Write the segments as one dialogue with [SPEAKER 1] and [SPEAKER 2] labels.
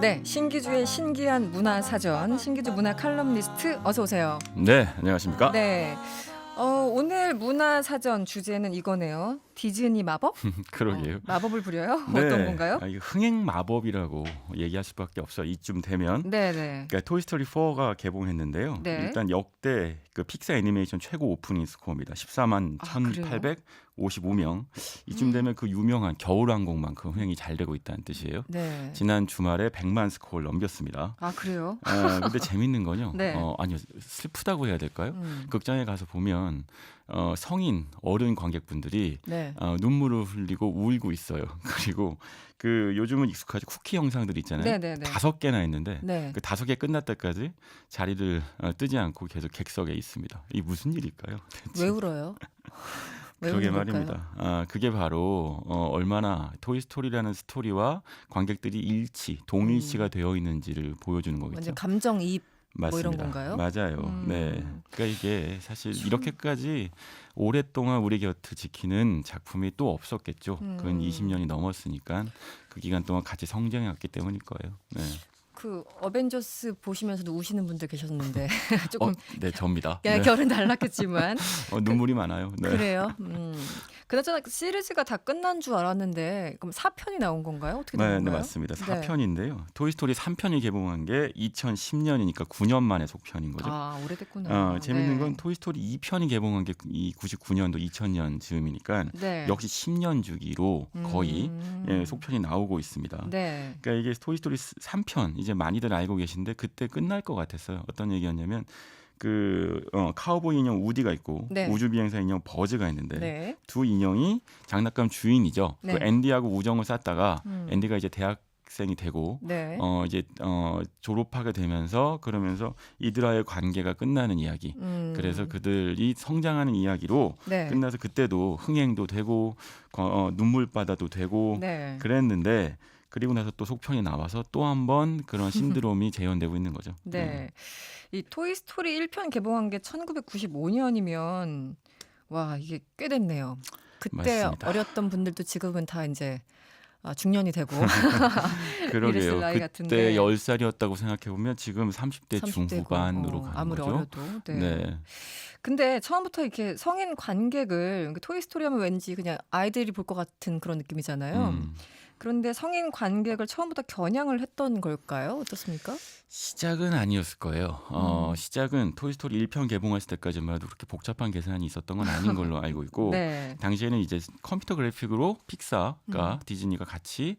[SPEAKER 1] 네, 신기주의 신기한 문화 사전, 신기주 문화 칼럼니스트 어서 오세요.
[SPEAKER 2] 네, 안녕하십니까?
[SPEAKER 1] 네, 오늘 문화 사전 주제는 이거네요. 디즈니 마법?
[SPEAKER 2] 그러게요.
[SPEAKER 1] 마법을 부려요?
[SPEAKER 2] 네,
[SPEAKER 1] 어떤 건가요?
[SPEAKER 2] 이거 흥행 마법이라고 얘기할 수밖에 없어. 이쯤 되면.
[SPEAKER 1] 네네.
[SPEAKER 2] 그러니까 토이스토리 4가 개봉했는데요.
[SPEAKER 1] 네.
[SPEAKER 2] 일단 역대 그 픽사 애니메이션 최고 오프닝 스코어입니다. 14만
[SPEAKER 1] 그래요?
[SPEAKER 2] 1,855명. 이쯤 되면 그 유명한 겨울왕국만큼 흥행이 잘 되고 있다는 뜻이에요.
[SPEAKER 1] 네.
[SPEAKER 2] 지난 주말에 100만 스코어를 넘겼습니다.
[SPEAKER 1] 아 그래요?
[SPEAKER 2] 근데 재밌는 건요.
[SPEAKER 1] 네.
[SPEAKER 2] 아니요, 슬프다고 해야 될까요?
[SPEAKER 1] 음.
[SPEAKER 2] 극장에 가서 보면 성인 어른 관객분들이
[SPEAKER 1] 네.
[SPEAKER 2] 눈물을 흘리고 울고 있어요. 그리고 그 요즘은 익숙하지 쿠키 영상들 있잖아요.
[SPEAKER 1] 네네네.
[SPEAKER 2] 5개나 있는데
[SPEAKER 1] 네.
[SPEAKER 2] 그 5개 끝날 때까지 자리를 뜨지 않고 계속 객석에 있습니다. 이게 무슨 일일까요? 대체?
[SPEAKER 1] 왜 울어요? 왜
[SPEAKER 2] 그러게
[SPEAKER 1] 우는 걸까요?
[SPEAKER 2] 말입니다. 그게 바로 얼마나 토이스토리라는 스토리와 관객들이 동일치가 되어 있는지를 보여주는 거겠죠.
[SPEAKER 1] 완전 감정이입 뭐 이런
[SPEAKER 2] 맞습니다.
[SPEAKER 1] 건가요?
[SPEAKER 2] 맞아요. 네. 그러니까 이게 사실 이렇게까지 오랫동안 우리 곁을 지키는 작품이 또 없었겠죠. 그건 20년이 넘었으니까 그 기간 동안 같이 성장해왔기 때문일 거예요. 네.
[SPEAKER 1] 그 어벤져스 보시면서도 우시는 분들 계셨는데 조금
[SPEAKER 2] 네, 접니다.
[SPEAKER 1] 야,
[SPEAKER 2] 네.
[SPEAKER 1] 결은 달랐겠지만
[SPEAKER 2] 눈물이 많아요. 네.
[SPEAKER 1] 그래요. 그나저나 시리즈가 다 끝난 줄 알았는데 그럼 4편이 나온 건가요? 어떻게 된
[SPEAKER 2] 네,
[SPEAKER 1] 건가요?
[SPEAKER 2] 맞습니다.
[SPEAKER 1] 네.
[SPEAKER 2] 4편인데요. 토이스토리 3편이 개봉한 게 2010년이니까 9년 만에 속편인 거죠.
[SPEAKER 1] 아 오래됐구나.
[SPEAKER 2] 재밌는
[SPEAKER 1] 네.
[SPEAKER 2] 건 토이스토리 2편이 개봉한 게 이 99년도 2000년 즈음이니까
[SPEAKER 1] 네.
[SPEAKER 2] 역시 10년 주기로 거의
[SPEAKER 1] 음.
[SPEAKER 2] 속편이 나오고 있습니다.
[SPEAKER 1] 네.
[SPEAKER 2] 그러니까 이게 토이스토리 3편 이제 많이들 알고 계신데 그때 끝날 것 같았어요. 어떤 얘기였냐면 카우보이 인형 우디가 있고
[SPEAKER 1] 네.
[SPEAKER 2] 우주비행사 인형 버즈가 있는데
[SPEAKER 1] 네.
[SPEAKER 2] 두 인형이 장난감 주인이죠.
[SPEAKER 1] 네.
[SPEAKER 2] 그 앤디하고 우정을 쌓다가 앤디가 이제 대학생이 되고
[SPEAKER 1] 네.
[SPEAKER 2] 이제 졸업하게 되면서 그러면서 이들과의 관계가 끝나는 이야기. 그래서 그들이 성장하는 이야기로
[SPEAKER 1] 네.
[SPEAKER 2] 끝나서 그때도 흥행도 되고 눈물바다도 되고
[SPEAKER 1] 네.
[SPEAKER 2] 그랬는데 그리고 나서 또 속편이 나와서 또 한 번 그런 신드롬이 재현되고 있는 거죠.
[SPEAKER 1] 네. 이 토이스토리 1편 개봉한 게 1995년이면 와 이게 꽤 됐네요. 그때
[SPEAKER 2] 맞습니다.
[SPEAKER 1] 어렸던 분들도 지금은 다 이제 중년이 되고
[SPEAKER 2] 그러게요.
[SPEAKER 1] 이랬을 나이
[SPEAKER 2] 그때
[SPEAKER 1] 같은데
[SPEAKER 2] 10살이었다고 생각해 보면 지금 30대
[SPEAKER 1] 30대고,
[SPEAKER 2] 중후반으로 가는
[SPEAKER 1] 아무리
[SPEAKER 2] 거죠.
[SPEAKER 1] 어려도. 네.
[SPEAKER 2] 네.
[SPEAKER 1] 근데 처음부터 이렇게 성인 관객을 토이스토리 하면 왠지 그냥 아이들이 볼 것 같은 그런 느낌이잖아요.
[SPEAKER 2] 음.
[SPEAKER 1] 그런데 성인 관객을 처음부터 겨냥을 했던 걸까요? 어떻습니까?
[SPEAKER 2] 시작은 아니었을 거예요. 시작은 토이스토리 1편 개봉했을 때까지만 해도 그렇게 복잡한 계산이 있었던 건 아닌 걸로 알고 있고
[SPEAKER 1] 네.
[SPEAKER 2] 당시에는 이제 컴퓨터 그래픽으로 픽사가 디즈니가 같이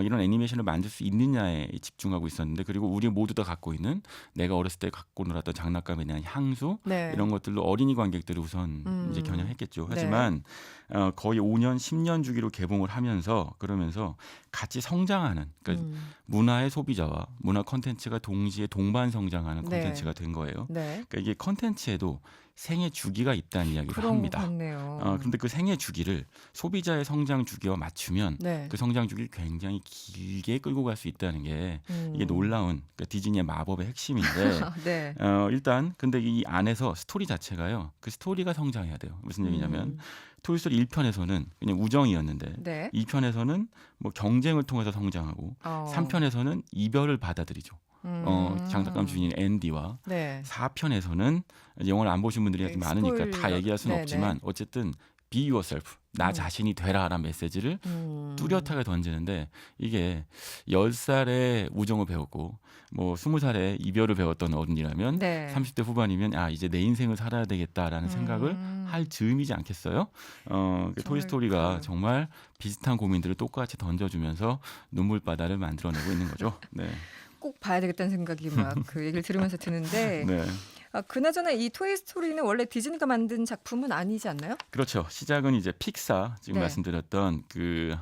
[SPEAKER 2] 이런 애니메이션을 만들 수 있느냐에 집중하고 있었는데 그리고 우리 모두 다 갖고 있는 내가 어렸을 때 갖고 놀았던 장난감에 대한 향수
[SPEAKER 1] 네.
[SPEAKER 2] 이런 것들로 어린이 관객들을 우선 이제 겨냥했겠죠. 하지만 거의 5년, 10년 주기로 개봉을 하면서 그러면서 같이 성장하는 그러니까 문화의 소비자와 문화 콘텐츠가 동시에 동반 성장하는
[SPEAKER 1] 네.
[SPEAKER 2] 콘텐츠가 된 거예요.
[SPEAKER 1] 네.
[SPEAKER 2] 그러니까 이게 콘텐츠에도 생애 주기가 있다는 이야기를
[SPEAKER 1] 그런 것
[SPEAKER 2] 합니다.
[SPEAKER 1] 같네요.
[SPEAKER 2] 그런데 그 생애 주기를 소비자의 성장 주기와 맞추면
[SPEAKER 1] 네.
[SPEAKER 2] 그 성장 주기를 굉장히 길게 끌고 갈 수 있다는 게 이게
[SPEAKER 1] 음.
[SPEAKER 2] 놀라운 그러니까 디즈니의 마법의 핵심인데
[SPEAKER 1] 네.
[SPEAKER 2] 일단 근데 이 안에서 스토리 자체가요. 그 스토리가 성장해야 돼요. 무슨 얘기냐면 토이스토리 1편에서는 그냥 우정이었는데
[SPEAKER 1] 네.
[SPEAKER 2] 2편에서는 뭐 경쟁을 통해서 성장하고 3편에서는 이별을 받아들이죠. 장난감 주인인 앤디와
[SPEAKER 1] 네.
[SPEAKER 2] 4편에서는 영화를 안 보신 분들이
[SPEAKER 1] 네,
[SPEAKER 2] 많으니까 다
[SPEAKER 1] 스포일러.
[SPEAKER 2] 얘기할 수는
[SPEAKER 1] 네네.
[SPEAKER 2] 없지만 어쨌든 be yourself 나 자신이 되라라는 메시지를 뚜렷하게 던지는데 이게 10살에 우정을 배웠고 뭐 20살에 이별을 배웠던 어른이라면
[SPEAKER 1] 네.
[SPEAKER 2] 30대 후반이면 이제 내 인생을 살아야 되겠다라는 생각을 할 즈음이지 않겠어요? 토이스토리가
[SPEAKER 1] 그-
[SPEAKER 2] 정말 비슷한 고민들을 똑같이 던져주면서 눈물바다를 만들어내고 있는 거죠. 네.
[SPEAKER 1] 꼭 봐야 되겠다는 생각이 막 그 얘기를 들으면서 드는데
[SPEAKER 2] 네.
[SPEAKER 1] 그나저나 이 토이스토리는 원래 디즈니가 만든 작품은 아니지 않나요?
[SPEAKER 2] 그렇죠. 시작은 이제 픽사 지금
[SPEAKER 1] 네.
[SPEAKER 2] 말씀드렸던 그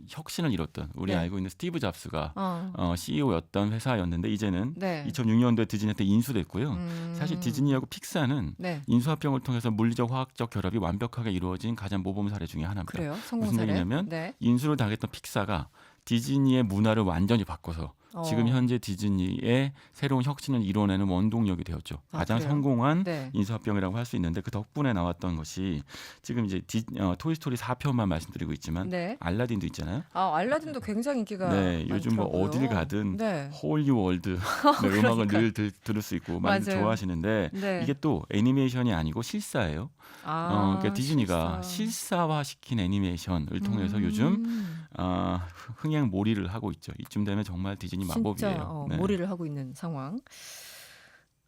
[SPEAKER 2] 혁신을 이뤘던 우리
[SPEAKER 1] 네.
[SPEAKER 2] 알고 있는 스티브 잡스가
[SPEAKER 1] 어.
[SPEAKER 2] CEO였던 회사였는데 이제는
[SPEAKER 1] 네.
[SPEAKER 2] 2006년도에 디즈니한테 인수됐고요. 사실 디즈니하고 픽사는
[SPEAKER 1] 네.
[SPEAKER 2] 인수합병을 통해서 물리적 화학적 결합이 완벽하게 이루어진 가장 모범 사례 중에 하나입니다.
[SPEAKER 1] 그래요? 성공
[SPEAKER 2] 무슨
[SPEAKER 1] 사례?
[SPEAKER 2] 얘기냐면
[SPEAKER 1] 네.
[SPEAKER 2] 인수를 당했던 픽사가 디즈니의 문화를 완전히 바꿔서 지금 현재 디즈니의 새로운 혁신을 이뤄내는 원동력이 되었죠. 가장
[SPEAKER 1] 그래요?
[SPEAKER 2] 성공한
[SPEAKER 1] 네.
[SPEAKER 2] 인수합병이라고 할 수 있는데 그 덕분에 나왔던 것이 지금 이제 토이스토리 4편만 말씀드리고 있지만
[SPEAKER 1] 네.
[SPEAKER 2] 알라딘도 있잖아요.
[SPEAKER 1] 알라딘도 굉장히 인기가
[SPEAKER 2] 네, 요즘 뭐
[SPEAKER 1] 많더라고요.
[SPEAKER 2] 어딜 가든
[SPEAKER 1] 네.
[SPEAKER 2] 홀리월드 네, 음악을
[SPEAKER 1] 그러니까요.
[SPEAKER 2] 늘 들을 수 있고 많이
[SPEAKER 1] 맞아요.
[SPEAKER 2] 좋아하시는데
[SPEAKER 1] 네.
[SPEAKER 2] 이게 또 애니메이션이 아니고 실사예요. 그러니까 디즈니가 실사화시킨 애니메이션을 통해서 요즘 흥행몰이를 하고 있죠. 이쯤 되면 정말 디즈니 마법이에요.
[SPEAKER 1] 진짜
[SPEAKER 2] 네.
[SPEAKER 1] 몰이를 하고 있는 상황.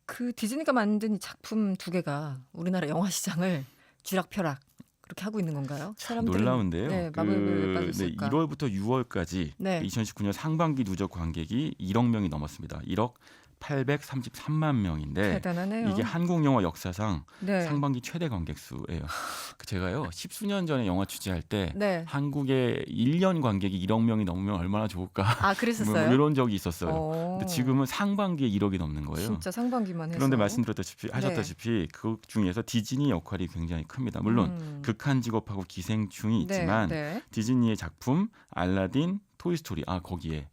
[SPEAKER 1] 그 디즈니가 만든 이 작품 두 개가 우리나라 영화 시장을 쥐락펴락 그렇게 하고 있는 건가요?
[SPEAKER 2] 참
[SPEAKER 1] 사람들은
[SPEAKER 2] 놀라운데요.
[SPEAKER 1] 네, 마법에 빠졌을까?
[SPEAKER 2] 1월부터 6월까지
[SPEAKER 1] 네.
[SPEAKER 2] 2019년 상반기 누적 관객이 1억 명이 넘었습니다. 1억 833만 명인데
[SPEAKER 1] 대단하네요.
[SPEAKER 2] 이게 한국 영화 역사상
[SPEAKER 1] 네.
[SPEAKER 2] 상반기 최대 관객 수예요. 제가요 10수년 전에 영화 취재할 때
[SPEAKER 1] 네.
[SPEAKER 2] 한국의 1년 관객이 1억 명이 넘으면 얼마나 좋을까
[SPEAKER 1] 그랬었어요?
[SPEAKER 2] 뭐 이런 적이 있었어요. 근데 지금은 상반기에 1억이 넘는 거예요.
[SPEAKER 1] 진짜 상반기만 해서.
[SPEAKER 2] 그런데 하셨다시피 그 중에서 디즈니 역할이 굉장히 큽니다. 물론 극한 직업하고 기생충이 있지만
[SPEAKER 1] 네.
[SPEAKER 2] 디즈니의 작품 알라딘, 토이스토리 거기에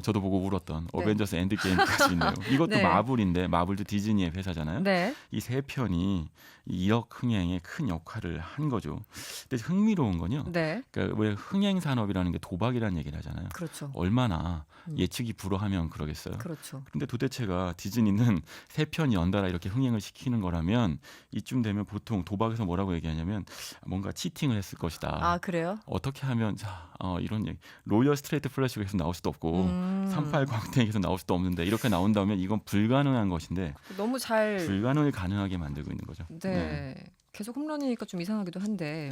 [SPEAKER 2] 저도 보고 울었던
[SPEAKER 1] 네.
[SPEAKER 2] 어벤져스 엔드게임까지 있네요. 이것도
[SPEAKER 1] 네.
[SPEAKER 2] 마블인데 마블도 디즈니의 회사잖아요.
[SPEAKER 1] 네.
[SPEAKER 2] 이 세 편이 2억 흥행에 큰 역할을 한 거죠. 근데 흥미로운 건요.
[SPEAKER 1] 네.
[SPEAKER 2] 그러니까 왜 흥행 산업이라는 게 도박이라는 얘기를 하잖아요.
[SPEAKER 1] 그렇죠.
[SPEAKER 2] 얼마나 예측이 불허하면 그러겠어요.
[SPEAKER 1] 그렇죠.
[SPEAKER 2] 근데 도대체가 디즈니는 세 편 연달아 이렇게 흥행을 시키는 거라면 이쯤 되면 보통 도박에서 뭐라고 얘기하냐면 뭔가 치팅을 했을 것이다.
[SPEAKER 1] 그래요?
[SPEAKER 2] 어떻게 하면 이런 얘기 로열 스트레이트 플래시가 계속 나올 수도 없고 38 광땡이 계속 나올 수도 없는데 이렇게 나온다면 이건 불가능한 것인데
[SPEAKER 1] 너무 잘
[SPEAKER 2] 불가능을 가능하게 만들고 있는 거죠.
[SPEAKER 1] 네. 계속 홈런이니까 좀 이상하기도 한데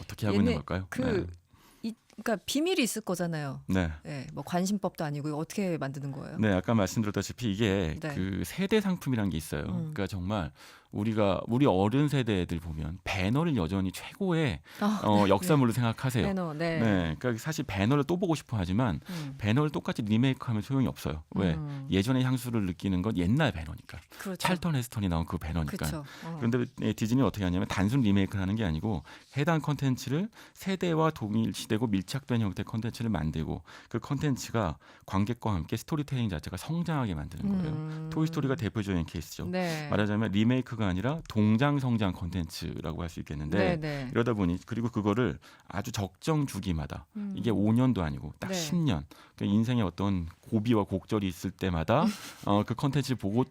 [SPEAKER 2] 어떻게 하고 있는 걸까요?
[SPEAKER 1] 그러니까 비밀이 있을 거잖아요.
[SPEAKER 2] 네.
[SPEAKER 1] 네, 뭐 관심법도 아니고 이거 어떻게 만드는 거예요?
[SPEAKER 2] 네, 아까 말씀드렸다시피 이게
[SPEAKER 1] 네.
[SPEAKER 2] 그 세대 상품이라는 게 있어요. 그러니까 정말 우리 어른 세대들 보면 배너를 여전히 최고의 역사물로 생각하세요.
[SPEAKER 1] 배너, 네.
[SPEAKER 2] 네, 그러니까 사실 배너를 또 보고 싶어 하지만 배너를 똑같이 리메이크하면 소용이 없어요. 왜? 예전의 향수를 느끼는 건 옛날 배너니까.
[SPEAKER 1] 그렇죠.
[SPEAKER 2] 찰턴 헤스턴이 나온 그 배너니까.
[SPEAKER 1] 그렇죠.
[SPEAKER 2] 그런데 디즈니는 어떻게 하냐면 단순 리메이크를 하는 게 아니고 해당 컨텐츠를 세대와 동일시되고 밀착된 형태의 컨텐츠를 만들고 그 컨텐츠가 관객과 함께 스토리텔링 자체가 성장하게 만드는 거예요. 토이스토리가 대표적인 케이스죠.
[SPEAKER 1] 네.
[SPEAKER 2] 말하자면 리메이크가 아니라 동장 성장 컨텐츠라고 할 수 있겠는데
[SPEAKER 1] 네.
[SPEAKER 2] 이러다 보니 그리고 그거를 아주 적정 주기마다 이게 5년도 아니고 딱
[SPEAKER 1] 네.
[SPEAKER 2] 10년 그러니까 인생의 어떤 고비와 곡절이 있을 때마다 그 컨텐츠를 보고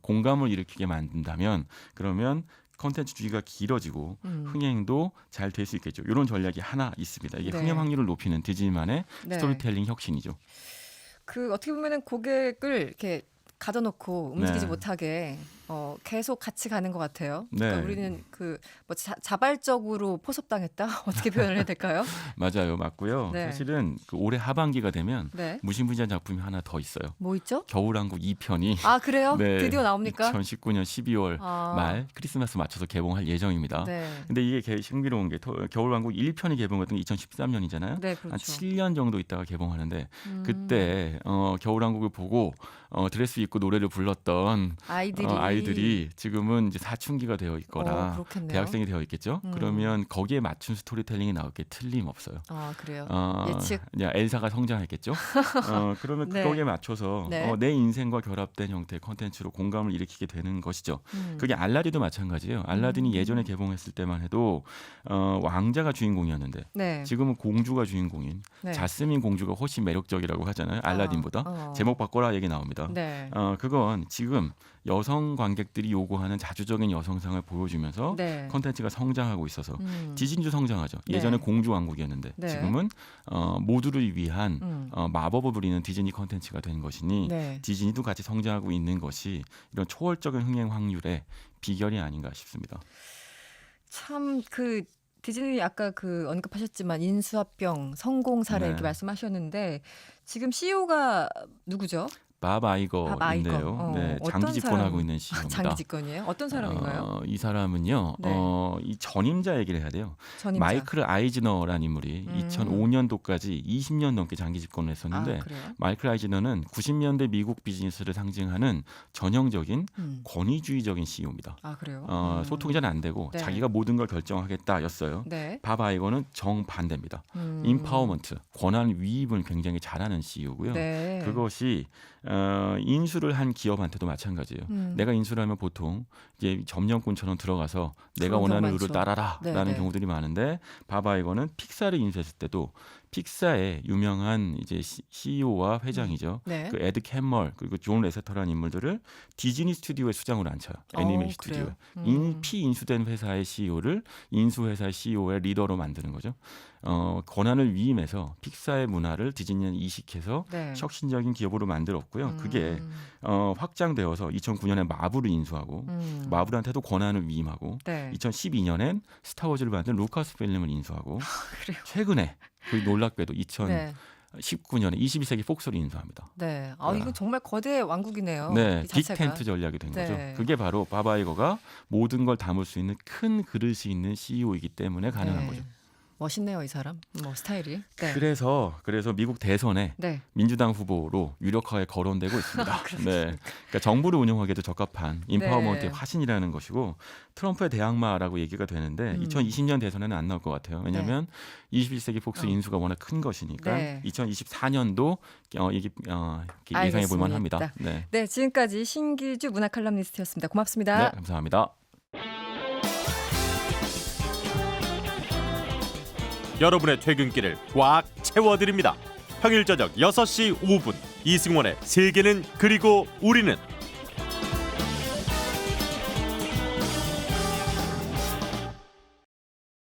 [SPEAKER 2] 공감을 일으키게 만든다면 그러면 컨텐츠 주기가 길어지고 흥행도 잘 될 수 있겠죠. 이런 전략이 하나 있습니다. 이게
[SPEAKER 1] 네.
[SPEAKER 2] 흥행 확률을 높이는 디즈니만의
[SPEAKER 1] 네.
[SPEAKER 2] 스토리텔링 혁신이죠.
[SPEAKER 1] 그 어떻게 보면은 고객을 이렇게 가둬놓고 움직이지
[SPEAKER 2] 네.
[SPEAKER 1] 못하게 계속 같이 가는 것 같아요.
[SPEAKER 2] 네.
[SPEAKER 1] 그러니까 우리는 뭐 자발적으로 포섭당했다 어떻게 표현을 해야 될까요?
[SPEAKER 2] 맞아요, 맞고요.
[SPEAKER 1] 네.
[SPEAKER 2] 사실은 그 올해 하반기가 되면
[SPEAKER 1] 네.
[SPEAKER 2] 무시무시한 작품이 하나 더 있어요.
[SPEAKER 1] 뭐 있죠?
[SPEAKER 2] 겨울왕국 2편이
[SPEAKER 1] 그래요?
[SPEAKER 2] 네,
[SPEAKER 1] 드디어 나옵니까?
[SPEAKER 2] 2019년 12월 말 크리스마스 맞춰서 개봉할 예정입니다.
[SPEAKER 1] 네.
[SPEAKER 2] 근데 이게 흥미로운 게 겨울왕국 1편이 개봉했던 게 2013년이잖아요.
[SPEAKER 1] 네, 그렇죠.
[SPEAKER 2] 한 7년 정도 있다가 개봉하는데 그때 겨울왕국을 보고 드레스 입고 노래를 불렀던 아이들이 지금은 이제 사춘기가 되어 있거나
[SPEAKER 1] 그렇겠네요.
[SPEAKER 2] 대학생이 되어 있겠죠. 그러면 거기에 맞춘 스토리텔링이 나올 게 틀림없어요.
[SPEAKER 1] 그래요. 예측.
[SPEAKER 2] 엘사가 성장했겠죠. 그러면
[SPEAKER 1] 네.
[SPEAKER 2] 거기에 맞춰서
[SPEAKER 1] 네.
[SPEAKER 2] 내 인생과 결합된 형태의 컨텐츠로 공감을 일으키게 되는 것이죠. 그게 알라딘도 마찬가지예요. 알라딘이 예전에 개봉했을 때만 해도 왕자가 주인공이었는데
[SPEAKER 1] 네.
[SPEAKER 2] 지금은 공주가 주인공인
[SPEAKER 1] 네.
[SPEAKER 2] 자스민 공주가 훨씬 매력적이라고 하잖아요. 알라딘보다. 제목 바꿔라 얘기 나옵니다.
[SPEAKER 1] 네.
[SPEAKER 2] 그건 지금 여성 관객들이 요구하는 자주적인 여성상을 보여주면서
[SPEAKER 1] 네.
[SPEAKER 2] 컨텐츠가 성장하고 있어서 디즈니도 성장하죠.
[SPEAKER 1] 네.
[SPEAKER 2] 예전에 공주 왕국이었는데
[SPEAKER 1] 네.
[SPEAKER 2] 지금은 모두를 위한 마법을 부리는 디즈니 컨텐츠가 된 것이니
[SPEAKER 1] 네.
[SPEAKER 2] 디즈니도 같이 성장하고 있는 것이 이런 초월적인 흥행 확률의 비결이 아닌가 싶습니다.
[SPEAKER 1] 참 디즈니 아까 언급하셨지만 인수합병 성공 사례
[SPEAKER 2] 네.
[SPEAKER 1] 이렇게 말씀하셨는데 지금 CEO가 누구죠?
[SPEAKER 2] 밥 아이거인데요.
[SPEAKER 1] 어,
[SPEAKER 2] 네,
[SPEAKER 1] 어떤
[SPEAKER 2] 장기 집권하고
[SPEAKER 1] 사람-
[SPEAKER 2] 있는 CEO입니다.
[SPEAKER 1] 장기 집권이에요? 어떤 사람인가요?
[SPEAKER 2] 이 사람은요.
[SPEAKER 1] 네.
[SPEAKER 2] 이 전임자 얘기를 해야 돼요.
[SPEAKER 1] 전임자.
[SPEAKER 2] 마이클 아이즈너라는 인물이 2005년도까지 20년 넘게 장기 집권을 했었는데
[SPEAKER 1] 그래요?
[SPEAKER 2] 마이클 아이즈너는 90년대 미국 비즈니스를 상징하는 전형적인 권위주의적인 CEO입니다.
[SPEAKER 1] 그래요?
[SPEAKER 2] 소통이 잘 안 되고
[SPEAKER 1] 네.
[SPEAKER 2] 자기가 모든 걸 결정하겠다였어요.
[SPEAKER 1] 네.
[SPEAKER 2] 밥 아이거는 정반대입니다. 임파워먼트, 권한 위입을 굉장히 잘하는 CEO고요.
[SPEAKER 1] 네.
[SPEAKER 2] 그것이 인수를 한 기업한테도 마찬가지예요. 내가 인수를 하면 보통 이제 점령꾼처럼 들어가서 내가
[SPEAKER 1] 그런
[SPEAKER 2] 원하는
[SPEAKER 1] 경우
[SPEAKER 2] 룰을
[SPEAKER 1] 많죠.
[SPEAKER 2] 따라라라는
[SPEAKER 1] 네, 네.
[SPEAKER 2] 경우들이 많은데 밥 아이거는 픽사를 인수했을 때도 픽사의 유명한 이제 CEO와 회장이죠.
[SPEAKER 1] 네.
[SPEAKER 2] 그 에드 캠멀 그리고 존 레세터라는 인물들을 디즈니 스튜디오에 수장으로 앉혀요. 애니메이션 스튜디오에.
[SPEAKER 1] 그래요?
[SPEAKER 2] 피인수된 회사의 CEO를 인수회사의 CEO의 리더로 만드는 거죠. 권한을 위임해서 픽사의 문화를 디즈니에 이식해서
[SPEAKER 1] 네.
[SPEAKER 2] 혁신적인 기업으로 만들었고요. 그게 확장되어서 2009년에 마블을 인수하고 마블한테도 권한을 위임하고
[SPEAKER 1] 네.
[SPEAKER 2] 2012년엔 스타워즈를 만든 루카스 필름을 인수하고
[SPEAKER 1] 그래요?
[SPEAKER 2] 최근에 그 놀랍게도
[SPEAKER 1] 네.
[SPEAKER 2] 2019년에 21세기 폭스를 인수합니다.
[SPEAKER 1] 네. 이거 정말 거대 왕국이네요.
[SPEAKER 2] 네,
[SPEAKER 1] 이 자체가.
[SPEAKER 2] 빅텐트 전략이 된
[SPEAKER 1] 네.
[SPEAKER 2] 거죠. 그게 바로 밥 아이거가 모든 걸 담을 수 있는 큰 그릇이 있는 CEO이기 때문에 가능한
[SPEAKER 1] 네.
[SPEAKER 2] 거죠.
[SPEAKER 1] 멋있네요, 이 사람. 스타일이. 네.
[SPEAKER 2] 그래서 미국 대선에
[SPEAKER 1] 네.
[SPEAKER 2] 민주당 후보로 유력하게 거론되고 있습니다. 네, 그러니까 정부를 운영하기에도 적합한 임파워먼트의
[SPEAKER 1] 네.
[SPEAKER 2] 화신이라는 것이고 트럼프의 대항마라고 얘기가 되는데 2020년 대선에는 안 나올 것 같아요. 왜냐하면 21세기 폭스 인수가 워낙 큰 것이니까
[SPEAKER 1] 네.
[SPEAKER 2] 2024년도 이게 예상해 볼 만합니다.
[SPEAKER 1] 알겠습니다.
[SPEAKER 2] 네.
[SPEAKER 1] 네, 지금까지 신기주 문화 칼럼니스트였습니다. 고맙습니다.
[SPEAKER 2] 네, 감사합니다.
[SPEAKER 3] 여러분의 퇴근길을 꽉 채워드립니다. 평일 저녁 6시 5분 이승원의 세계는 그리고 우리는